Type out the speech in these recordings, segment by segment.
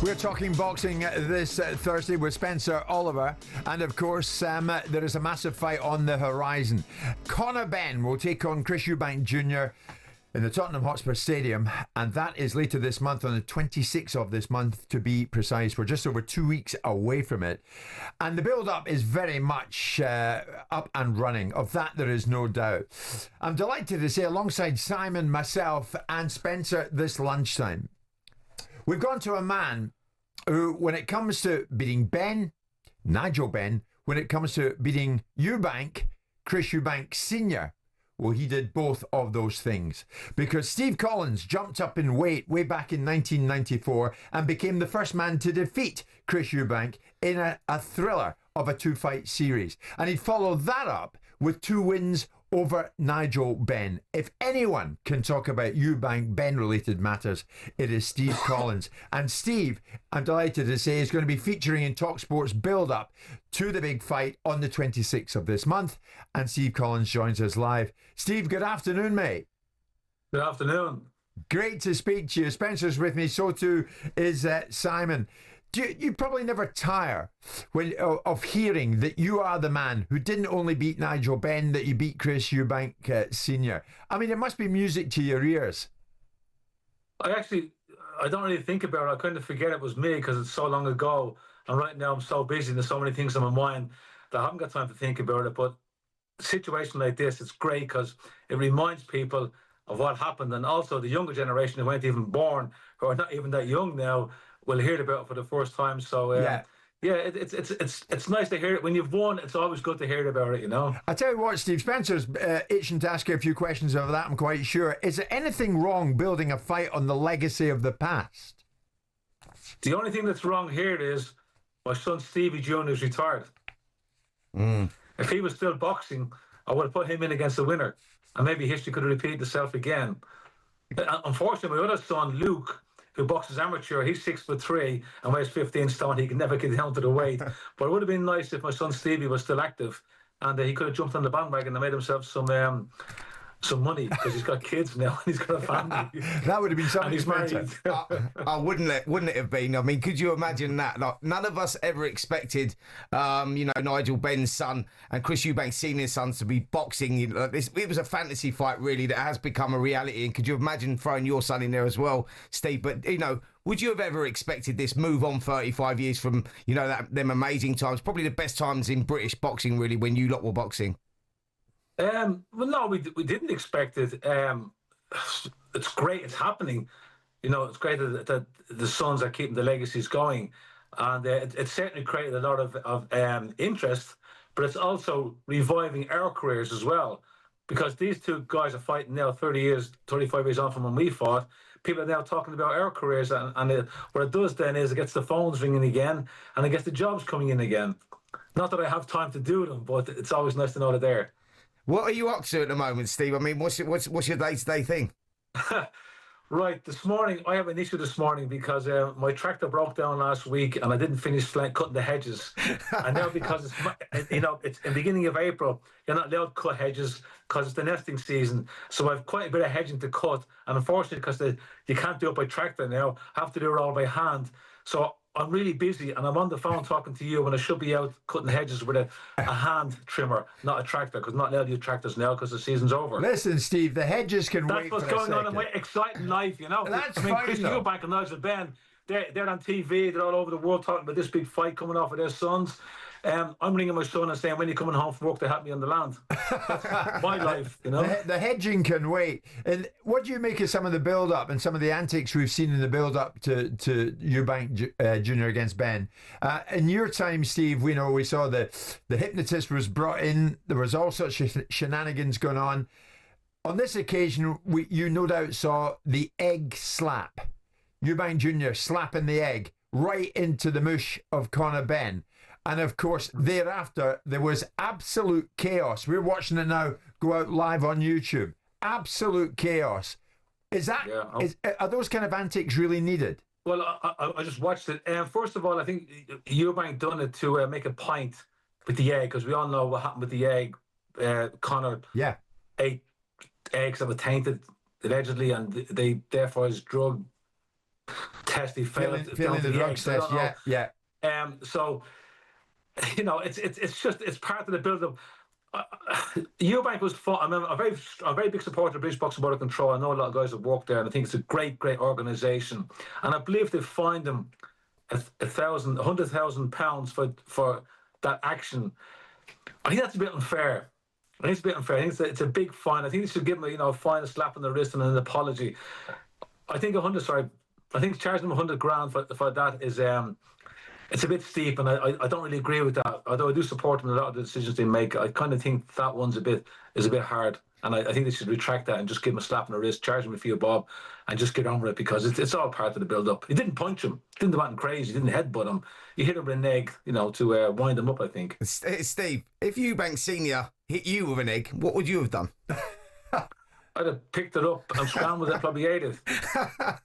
We're talking boxing this Thursday with Spencer Oliver, and of course there is a massive fight on the horizon. Conor Benn will take on Chris Eubank Jr. in the Tottenham Hotspur Stadium, and that is later this month, on the 26th of this month to be precise. We're just over 2 weeks away from it, and the build-up is very much up and running. Of that there is no doubt. I'm delighted to say, alongside Simon, myself and Spencer this lunchtime, we've gone to a man who, when it comes to beating Benn, Nigel Benn, when it comes to beating Eubank, Chris Eubank Sr., well, he did both of those things, because Steve Collins jumped up in weight way back in 1994 and became the first man to defeat Chris Eubank in a thriller of a two-fight series. And he followed that up with 2 wins over Nigel Benn. If anyone can talk about Eubank Benn-related matters, it is Steve Collins. And Steve, I'm delighted to say, is going to be featuring in talkSPORT's build-up to the big fight on the 26th of this month. And Steve Collins joins us live. Steve, good afternoon, mate. Good afternoon. Great to speak to you. Spencer's with me, so too is Simon. You probably never tire of hearing that you are the man who didn't only beat Nigel Benn, that you beat Chris Eubank Sr. I mean, it must be music to your ears. I don't really think about it. I kind of forget it was me because it's so long ago. And right now I'm so busy and there's so many things on my mind that I haven't got time to think about it. But a situation like this, it's great because it reminds people of what happened. And also the younger generation who weren't even born, who are not even that young now, will hear about it for the first time. So it's nice to hear it. When you've won, it's always good to hear about it, you know. I tell you what, Steve, Spencer's itching to ask you a few questions over that, I'm quite sure. Is there anything wrong building a fight on the legacy of the past? The only thing that's wrong here is my son Stevie Jr. is retired. If he was still boxing, I would have put him in against the winner, and maybe history could have repeated itself again. Unfortunately, my other son Luke, who boxes amateur, he's 6'3" and weighs 15 stone. He can never get down to the weight. But it would have been nice if my son Stevie was still active, and he could have jumped on the bandwagon and made himself some money, because he's got kids now and he's got a family. That would have been something expensive. Wouldn't it have been? I mean, could you imagine that? Like, none of us ever expected, Nigel Benn's son and Chris Eubank Senior's sons to be boxing. It was a fantasy fight, really, that has become a reality. And could you imagine throwing your son in there as well, Steve? But, would you have ever expected this move on 35 years from, them amazing times? Probably the best times in British boxing, really, when you lot were boxing. Well, no, we didn't expect it. It's great. It's happening. It's great that the sons are keeping the legacies going, and it certainly created a lot of interest. But it's also reviving our careers as well, because these two guys are fighting now 35 years on from when we fought. People are now talking about our careers, and what it does then is it gets the phones ringing again, and it gets the jobs coming in again. Not that I have time to do them, but it's always nice to know they're there. What are you up to at the moment, Steve? I mean, what's your day-to-day thing? Right, this morning, I have an issue this morning because my tractor broke down last week and I didn't finish cutting the hedges. And now because it's the beginning of April, you're not allowed to cut hedges because it's the nesting season. So I've quite a bit of hedging to cut. And unfortunately, because you can't do it by tractor now, I have to do it all by hand. So I'm really busy and I'm on the phone talking to you when I should be out cutting hedges with a hand trimmer, not a tractor, because I'm not allowed to use tractors now because the season's over. Listen, Steve, the hedges can wait for a second. That's what's going on in my exciting life, That's Chris Eubank and Nigel Benn, they're on TV, they're all over the world talking about this big fight coming off of their sons. I'm ringing my son and saying, when are you coming home from work to help me on the land? That's my life, The hedging can wait. And what do you make of some of the build-up and some of the antics we've seen in the build-up to Eubank Jr. against Benn? In your time, Steve, we saw the hypnotist was brought in. There was all sorts of shenanigans going on. On this occasion, you no doubt saw the egg slap. Eubank Jr. slapping the egg right into the mush of Conor Benn. And of course, thereafter, there was absolute chaos. We're watching it now go out live on YouTube. Absolute chaos. Are those kind of antics really needed? Well, I just watched it. First of all, I think Eubank done it to make a point with the egg, because we all know what happened with the egg. Conor ate eggs that were tainted, allegedly, and they therefore his drug test. He failed. Failing the drugs test. Yeah. So, it's part of the build-up. Eubank was fun. I'm a very big supporter of British Boxing Board of Control. I know a lot of guys have worked there, and I think it's a great organisation. And I believe they fined him £100,000 for that action. I think that's a bit unfair. I think it's a big fine. I think they should give him a fine, a slap on the wrist, and an apology. I think charging him 100 grand for that is it's a bit steep, and I don't really agree with that. Although I do support them in a lot of the decisions they make, I kind of think that one's a bit hard, and I think they should retract that and just give him a slap on the wrist, charge him a few bob, and just get on with it, because it's all part of the build-up. He didn't punch him, didn't do anything crazy, he didn't headbutt him. He hit him with an egg, to wind him up, I think. Steve, if Eubank Senior hit you with an egg, what would you have done? I'd have picked it up and scrambled it, probably ate it.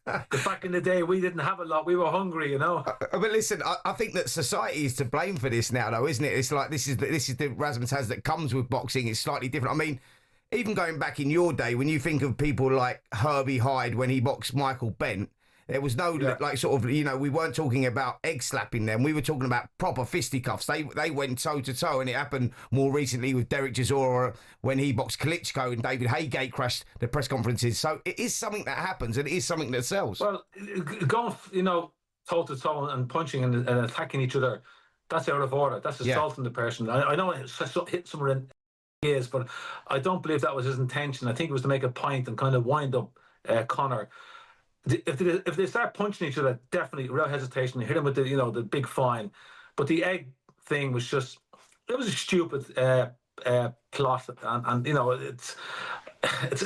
Back in the day, we didn't have a lot. We were hungry, But listen, I think that society is to blame for this now, though, isn't it? It's like this is the razzmatazz that comes with boxing. It's slightly different. I mean, even going back in your day, when you think of people like Herbie Hyde when he boxed Michael Benn, there was no we weren't talking about egg slapping them. We were talking about proper fisticuffs. They went toe to toe, and it happened more recently with Derek Chisora when he boxed Klitschko, and David Haygate crashed the press conferences. So it is something that happens, and it is something that sells. Well, going toe to toe and punching and attacking each other, that's out of order. That's assaulting the person. I know it hit someone in the ears, but I don't believe that was his intention. I think it was to make a point and kind of wind up Conor. If they start punching each other, definitely real hesitation. Hit him with the big fine, but the egg thing was just, it was a stupid plot, and it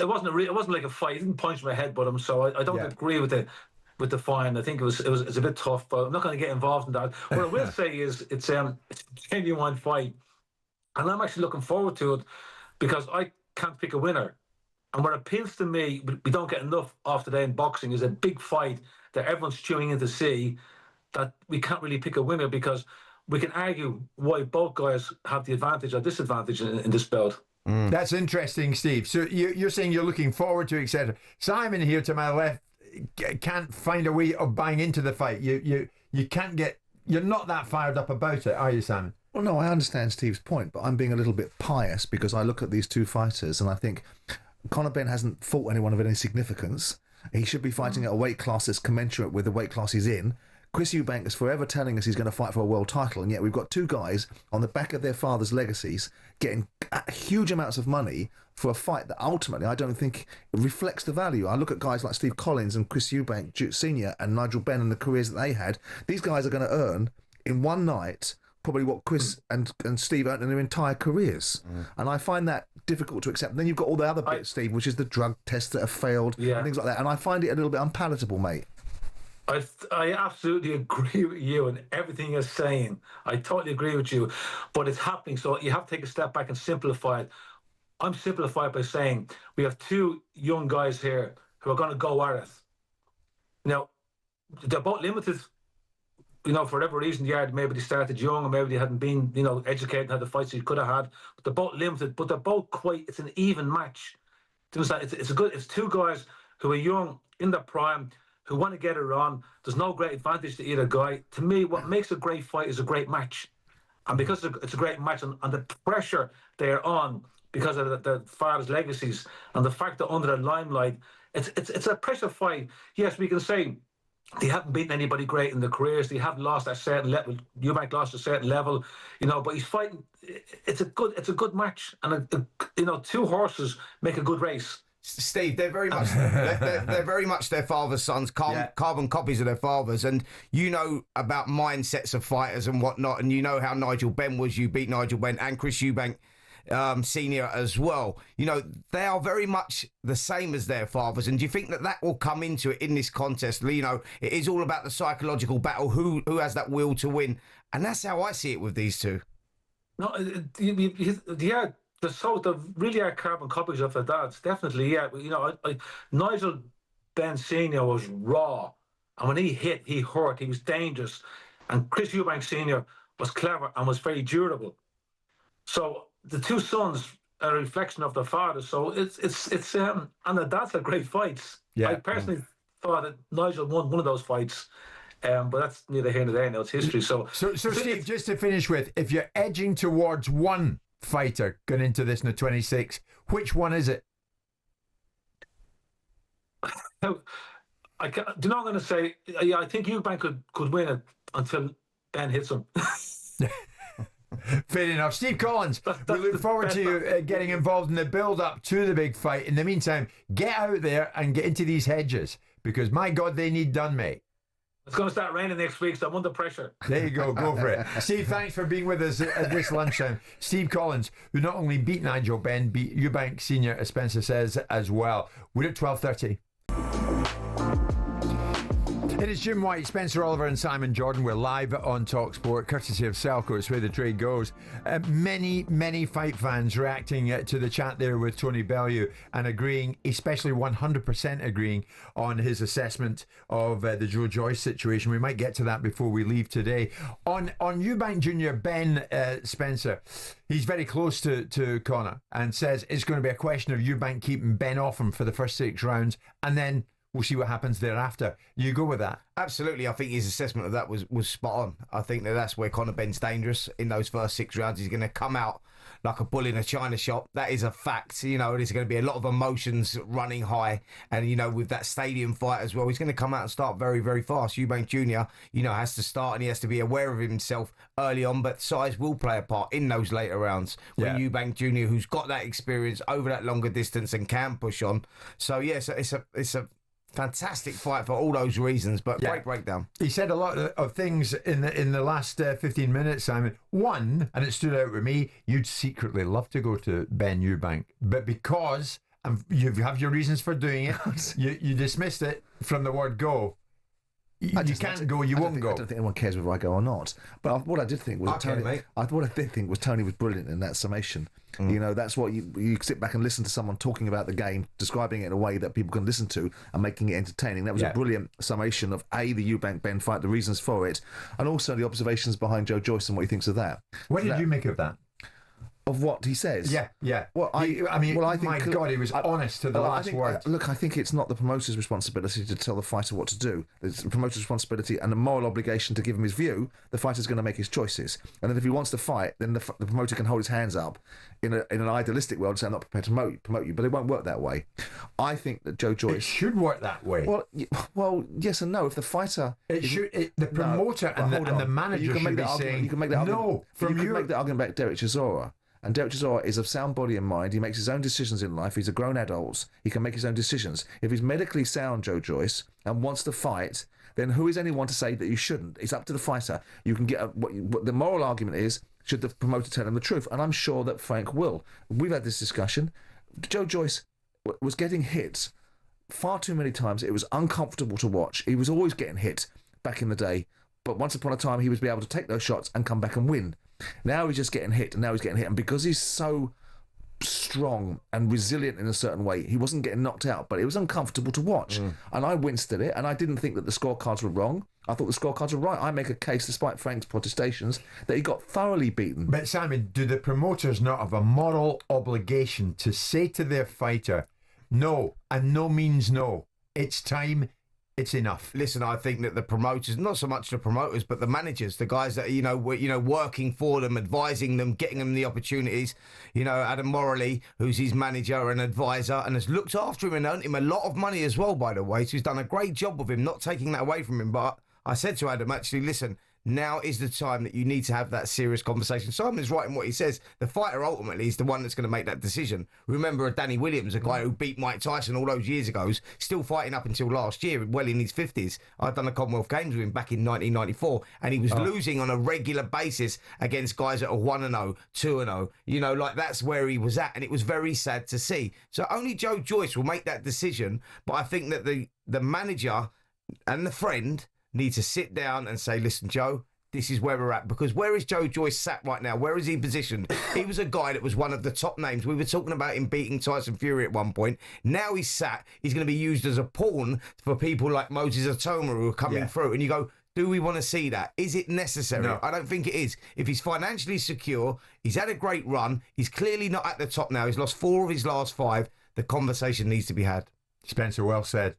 wasn't like a fight. He didn't punch my head, but him. So I don't agree with the fine. I think it's a bit tough, but I'm not going to get involved in that. What I will say is it's a genuine fight, and I'm actually looking forward to it, because I can't pick a winner. And what appeals to me, we don't get enough of today in boxing, is a big fight that everyone's tuning in to see, that we can't really pick a winner, because we can argue why both guys have the advantage or disadvantage in this bout. That's interesting, Steve. So you're saying you're looking forward to, etc. Simon here to my left can't find a way of buying into the fight. You can't get, you're not that fired up about it, are you, Simon? Well, no, I understand Steve's point, but I'm being a little bit pious, because I look at these two fighters and I think Conor Benn hasn't fought anyone of any significance. He should be fighting at a weight class that's commensurate with the weight class he's in. Chris Eubank is forever telling us he's going to fight for a world title, and yet we've got two guys on the back of their father's legacies getting huge amounts of money for a fight that ultimately I don't think reflects the value. I look at guys like Steve Collins and Chris Eubank Senior and Nigel Benn and the careers that they had. These guys are going to earn in one night probably what Chris and Steve earned in their entire careers. And I find that difficult to accept. And then you've got all the other bits, Steve, which is the drug tests that have failed and things like that. And I find it a little bit unpalatable, mate. I absolutely agree with you and everything you're saying. I totally agree with you. But it's happening, so you have to take a step back and simplify it. I'm simplifying by saying we have two young guys here who are going to go at it. Now, they're both limited. For whatever reason, maybe they started young, or maybe they hadn't been, educated and had the fights they could have had. But they're both limited, but they're both it's an even match. It's two guys who are young, in their prime, who want to get it on. There's no great advantage to either guy. To me, what makes a great fight is a great match. And because it's a great match, and the pressure they're on because of the father's legacies, and the fact that under the limelight, it's a pressure fight. Yes, we can say they haven't beaten anybody great in their careers. They have lost at a certain level. Eubank lost a certain level, but he's fighting. It's a good match, and two horses make a good race. Steve, they're very much they're very much their father's sons, carbon copies of their fathers, and you know about mindsets of fighters and whatnot, and you know how Nigel Benn was. You beat Nigel Benn and Chris Eubank Senior as well. They are very much the same as their fathers, and do you think that will come into it in this contest? It is all about the psychological battle, who has that will to win, and that's how I see it with these two. No, the really are carbon copies of their dads, definitely. Nigel Benn Senior was raw, and when he hit, he hurt. He was dangerous, and Chris Eubank Senior was clever and was very durable. So the two sons are a reflection of their fathers. So it's and the dads are great fights. I personally thought that Nigel won one of those fights. But that's neither here nor there. Now it's history. So Steve, just to finish with, if you're edging towards one fighter going into this in the 26, which one is it? do you know what I'm going to say? Yeah, I think Eubank could win it until Ben hits him. Fair enough. Steve Collins, we look forward to you getting involved in the build-up to the big fight. In the meantime, get out there and get into these hedges, because, my God, they need done, mate. It's going to start raining next week, so I'm under pressure. There you go for it. Steve, thanks for being with us at this lunchtime. Steve Collins, who not only beat Nigel Benn, beat Eubank Senior, as Spencer says, as well. We're at 12:30. It is Jim White, Spencer Oliver and Simon Jordan. We're live on talkSPORT, courtesy of Selco. It's where the trade goes. Many fight fans reacting to the chat there with Tony Bellew and agreeing, especially 100% agreeing on his assessment of the Joe Joyce situation. We might get to that before we leave today. On Eubank Jr., Ben Spencer, he's very close to Conor and says it's going to be a question of Eubank keeping Ben off him for the first 6 rounds, and then we'll see what happens thereafter. You go with that? Absolutely. I think his assessment of that was spot on. I think that's where Conor Benn's dangerous. In those first 6 rounds, he's going to come out like a bull in a china shop. That is a fact. There's going to be a lot of emotions running high. And, with that stadium fight as well, he's going to come out and start very, very fast. Eubank Jr., has to start and he has to be aware of himself early on, but size will play a part in those later rounds. When Eubank Jr., who's got that experience over that longer distance and can push on. So, yes, it's a fantastic fight for all those reasons, but great breakdown. He said a lot of things in the last 15 minutes, Simon. One, and it stood out with me, you'd secretly love to go to Ben Eubank, but because you have your reasons for doing it, you dismissed it from the word go. You can't go, you won't go. I don't think anyone cares whether I go or not. But what I did think was Tony was brilliant in that summation. That's what you sit back and listen to someone talking about the game, describing it in a way that people can listen to and making it entertaining. That was a brilliant summation of the Eubank Ben fight, the reasons for it, and also the observations behind Joe Joyce and what he thinks of that. What did you make of that? Of what he says? Yeah. Well, I think, my God, he was honest to the last word. Look, I think it's not the promoter's responsibility to tell the fighter what to do. It's the promoter's responsibility and the moral obligation to give him his view. The fighter's going to make his choices. And then if he wants to fight, then the promoter can hold his hands up in an idealistic world and say, I'm not prepared to promote you. But it won't work that way. I think that Joe Joyce... It should work that way. Well, yes and no. If the fighter... The promoter and the manager should be saying, you can make that no. You can make that argument about Derek Chisora. And Derek Chisora is of sound body and mind. He makes his own decisions in life. He's a grown adult. He can make his own decisions. If he's medically sound, Joe Joyce, and wants to fight, then who is anyone to say that you shouldn't? It's up to the fighter. You can get what the moral argument is, should the promoter tell him the truth? And I'm sure that Frank will. We've had this discussion. Joe Joyce was getting hit far too many times. It was uncomfortable to watch. He was always getting hit back in the day. But once upon a time, he would be able to take those shots and come back and win. Now he's just getting hit, and because he's so strong and resilient in a certain way, he wasn't getting knocked out, but it was uncomfortable to watch. And I winced at it, and I didn't think that the scorecards were wrong. I thought the scorecards were right. I make a case, despite Frank's protestations, that he got thoroughly beaten. But Simon, do the promoters not have a moral obligation to say to their fighter, no, and no means no? It's time. It's enough. Listen, I think that the promoters, not so much the promoters, but the managers, the guys that working for them, advising them, getting them the opportunities. Adam Morley, who's his manager and advisor, and has looked after him and earned him a lot of money as well, by the way. So he's done a great job with him, not taking that away from him. But I said to Adam, actually, listen, now is the time that you need to have that serious conversation. Simon's right in what he says. The fighter ultimately is the one that's going to make that decision. Remember Danny Williams, a guy who beat Mike Tyson all those years ago, still fighting up until last year, well in his 50s. I'd done the Commonwealth Games with him back in 1994, and he was losing on a regular basis against guys that are 1-0, 2-0. That's where he was at, and it was very sad to see. So only Joe Joyce will make that decision, but I think that the manager and the friend need to sit down and say, listen, Joe, this is where we're at. Because where is Joe Joyce sat right now? Where is he positioned? He was a guy that was one of the top names. We were talking about him beating Tyson Fury at one point. Now he's going to be used as a pawn for people like Moses Atoma who are coming through. And you go, do we want to see that? Is it necessary? No. I don't think it is. If he's financially secure, he's had a great run, he's clearly not at the top now. He's lost 4 of his last 5. The conversation needs to be had. Spencer, well said.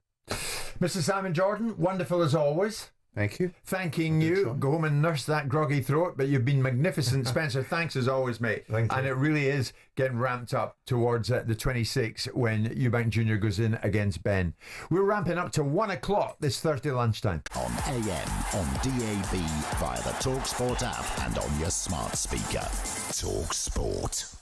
Mr. Simon Jordan, wonderful as always. Thank you. Thanking you. Sean. Go home and nurse that groggy throat, but you've been magnificent. Spencer, thanks as always, mate. Thank you. And it really is getting ramped up towards the 26th when Eubank Jr. goes in against Benn. We're ramping up to 1 o'clock this Thursday lunchtime. On AM, on DAB, via the talkSPORT app and on your smart speaker. talkSPORT.